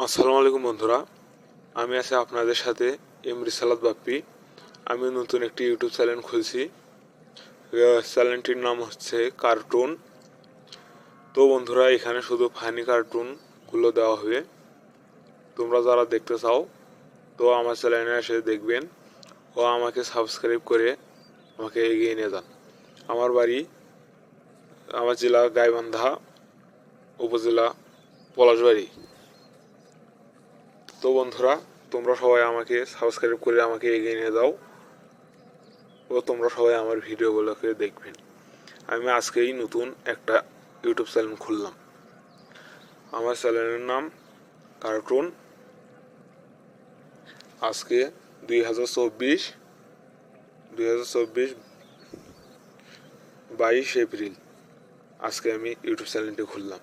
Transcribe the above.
আসসালামু আলাইকুম বন্ধুরা, আমি আছি আপনাদের সাথে এম রিসালাত বাপ্পি। আমি নতুন একটি ইউটিউব চ্যানেল খুলছি। চ্যানেলটির নাম হচ্ছে কার্টুন। তো বন্ধুরা, এখানে শুধু ফানি কার্টুনগুলো দেওয়া হবে। তোমরা যারা দেখতে চাও তো আমার চ্যানেলে এসে দেখবেন ও আমাকে সাবস্ক্রাইব করে আমাকে এগিয়ে নিয়ে যান। আমার বাড়ি আমার জেলা গাইবান্ধা, উপজেলা পলাশবাড়ি। তো বন্ধুরা, তোমরা সবাই আমাকে সাবস্ক্রাইব করে আমাকে এগিয়ে নিয়ে যাও ও তোমরা সবাই আমার ভিডিওগুলোকে দেখবেন। আমি আজকেই নতুন একটা ইউটিউব চ্যানেল খুললাম। আমার চ্যানেলের নাম কার্টুন। আজকে 2024 22 এপ্রিল আজকে আমি ইউটিউব চ্যানেলটি খুললাম।